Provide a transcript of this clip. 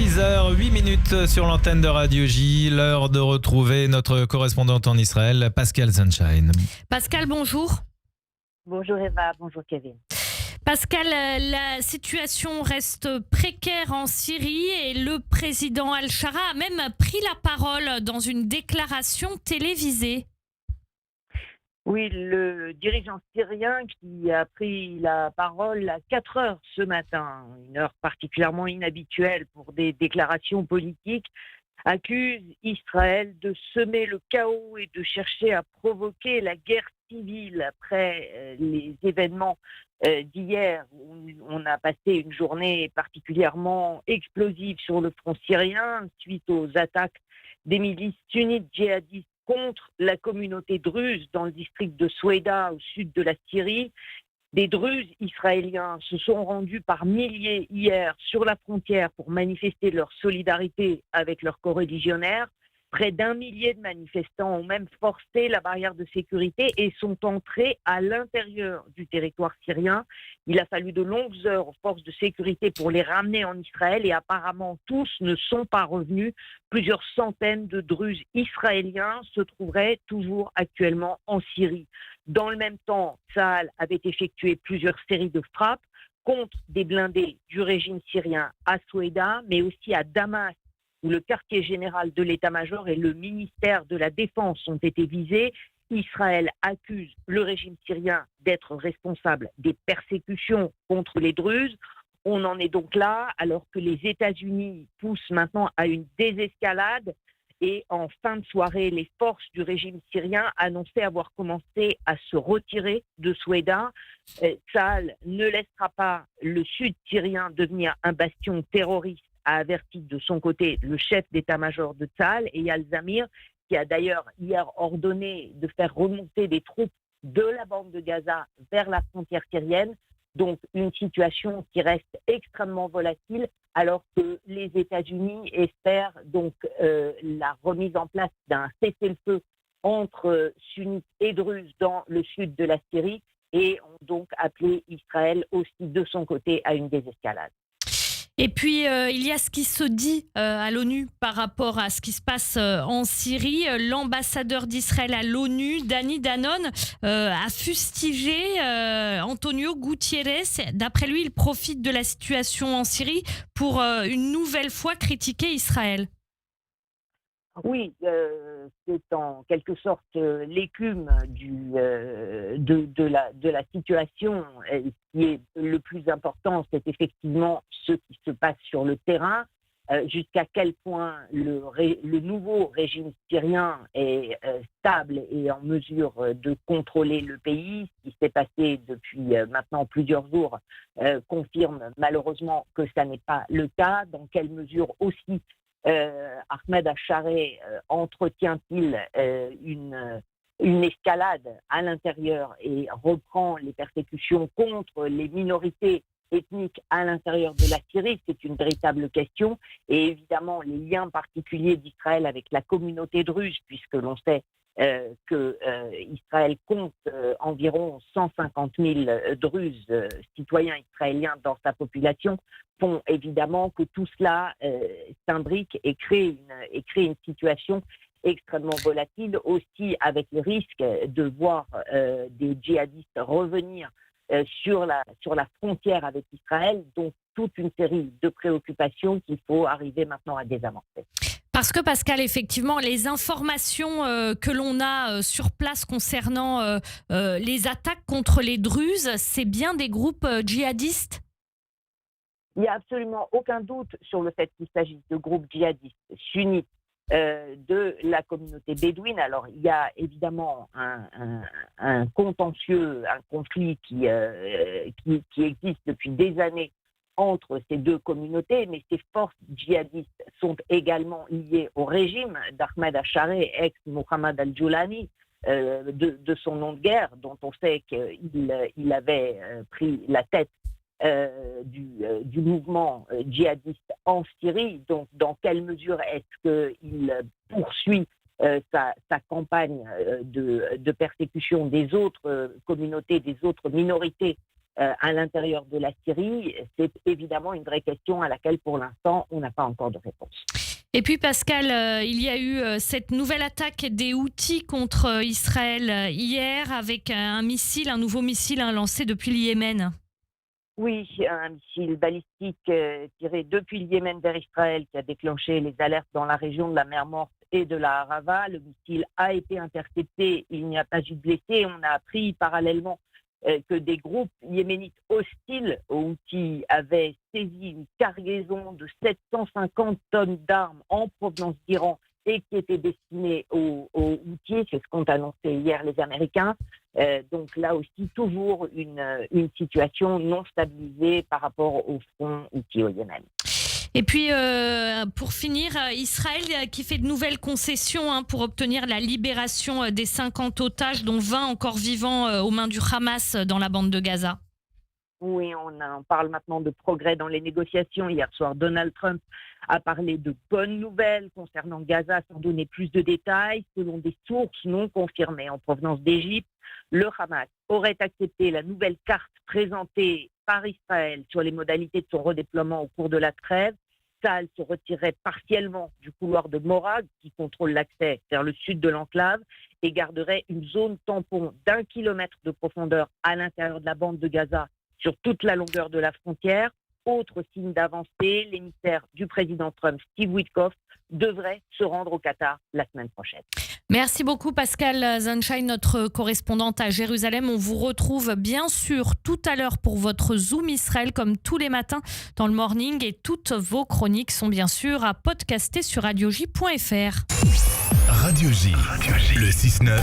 6h08 sur l'antenne de Radio J. L'heure de retrouver notre correspondante en Israël, Pascal Sunshine. Pascal, bonjour. Bonjour Eva, bonjour Kevin. Pascal, la situation reste précaire en Syrie et le président Al-Shara a même pris la parole dans une déclaration télévisée. Oui, le dirigeant syrien qui a pris la parole à 4 heures ce matin, une heure particulièrement inhabituelle pour des déclarations politiques, accuse Israël de semer le chaos et de chercher à provoquer la guerre civile après les événements d'hier. On a passé une journée particulièrement explosive sur le front syrien suite aux attaques des milices sunnites djihadistes contre la communauté druze dans le district de Soueida au sud de la Syrie. Des Druzes israéliens se sont rendus par milliers hier sur la frontière pour manifester leur solidarité avec leurs coreligionnaires. Près d'1 millier de manifestants ont même forcé la barrière de sécurité et sont entrés à l'intérieur du territoire syrien. Il a fallu de longues heures aux forces de sécurité pour les ramener en Israël et apparemment tous ne sont pas revenus. Plusieurs centaines de Druzes israéliens se trouveraient toujours actuellement en Syrie. Dans le même temps, Tsahal avait effectué plusieurs séries de frappes contre des blindés du régime syrien à Soueida, mais aussi à Damas, où le quartier général de l'état-major et le ministère de la Défense ont été visés. Israël accuse le régime syrien d'être responsable des persécutions contre les Druzes. On en est donc là, alors que les États-Unis poussent maintenant à une désescalade. Et en fin de soirée, les forces du régime syrien annonçaient avoir commencé à se retirer de Soueida. Tsahal ne laissera pas le sud syrien devenir un bastion terroriste, a averti de son côté le chef d'état-major de Tsahal, Eyal Zamir, qui a d'ailleurs hier ordonné de faire remonter des troupes de la bande de Gaza vers la frontière syrienne. Donc une situation qui reste extrêmement volatile, alors que les États-Unis espèrent donc la remise en place d'un cessez-le-feu entre sunnites et druzes dans le sud de la Syrie et ont donc appelé Israël aussi de son côté à une désescalade. Et puis, il y a ce qui se dit à l'ONU par rapport à ce qui se passe en Syrie. L'ambassadeur d'Israël à l'ONU, Danny Danon, a fustigé Antonio Gutiérrez. D'après lui, il profite de la situation en Syrie pour une nouvelle fois critiquer Israël. Oui, c'est en quelque sorte l'écume de la situation. Ce qui est le plus important, c'est effectivement ce qui se passe sur le terrain. Jusqu'à quel point le nouveau régime syrien est stable et en mesure de contrôler le pays. Ce qui s'est passé depuis maintenant plusieurs jours confirme malheureusement que ça n'est pas le cas. Dans quelle mesure aussi Ahmed Al-Shara entretient-il une escalade à l'intérieur et reprend les persécutions contre les minorités ethniques à l'intérieur de la Syrie? C'est une véritable question. Et évidemment, les liens particuliers d'Israël avec la communauté druze, puisque l'on sait qu'Israël compte environ 150 000 Druzes, citoyens israéliens dans sa population, font évidemment que tout cela s'imbrique et crée une situation extrêmement volatile, aussi avec le risque de voir des djihadistes revenir sur la frontière avec Israël. Donc toute une série de préoccupations qu'il faut arriver maintenant à désamorcer. Parce que Pascal, effectivement, les informations que l'on a sur place concernant les attaques contre les Druzes, c'est bien des groupes djihadistes ? Il n'y a absolument aucun doute sur le fait qu'il s'agisse de groupes djihadistes sunnites de la communauté bédouine. Alors, il y a évidemment un contentieux, un conflit qui existe depuis des années entre ces deux communautés, mais ces forces djihadistes sont également liées au régime d'Ahmed Al-Shara, ex-Mohammed Al-Joulani, de son nom de guerre, dont on sait qu'il avait pris la tête du mouvement djihadiste en Syrie. Donc, dans quelle mesure est-ce qu'il poursuit sa campagne de persécution des autres communautés, des autres minorités à l'intérieur de la Syrie, c'est évidemment une vraie question à laquelle, pour l'instant, on n'a pas encore de réponse. Et puis Pascal, il y a eu cette nouvelle attaque des Houthis contre Israël hier avec un nouveau missile lancé depuis le Yémen. Oui, un missile balistique tiré depuis le Yémen vers Israël qui a déclenché les alertes dans la région de la mer Morte et de la Arava. Le missile a été intercepté, il n'y a pas eu de blessés. On a appris parallèlement que des groupes yéménites hostiles aux Houthis avaient saisi une cargaison de 750 tonnes d'armes en provenance d'Iran et qui étaient destinées aux Houthis. C'est ce qu'ont annoncé hier les Américains. Donc là aussi, toujours une situation non stabilisée par rapport au front Houthi au Yémen. Et puis, pour finir, Israël qui fait de nouvelles concessions pour obtenir la libération des 50 otages, dont 20 encore vivants aux mains du Hamas dans la bande de Gaza. Oui, on en parle maintenant de progrès dans les négociations. Hier soir, Donald Trump a parlé de bonnes nouvelles concernant Gaza sans donner plus de détails. Selon des sources non confirmées en provenance d'Égypte, le Hamas aurait accepté la nouvelle carte présentée par Israël sur les modalités de son redéploiement au cours de la trêve. Tsahal se retirerait partiellement du couloir de Morag, qui contrôle l'accès vers le sud de l'enclave, et garderait une zone tampon d'1 kilomètre de profondeur à l'intérieur de la bande de Gaza sur toute la longueur de la frontière. Autre signe d'avancée, l'émissaire du président Trump, Steve Witkoff, devrait se rendre au Qatar la semaine prochaine. Merci beaucoup Pascal Sunshine, notre correspondante à Jérusalem. On vous retrouve bien sûr tout à l'heure pour votre Zoom Israël comme tous les matins dans le morning, et toutes vos chroniques sont bien sûr à podcaster sur radioj.fr. Radio J, le 6-9.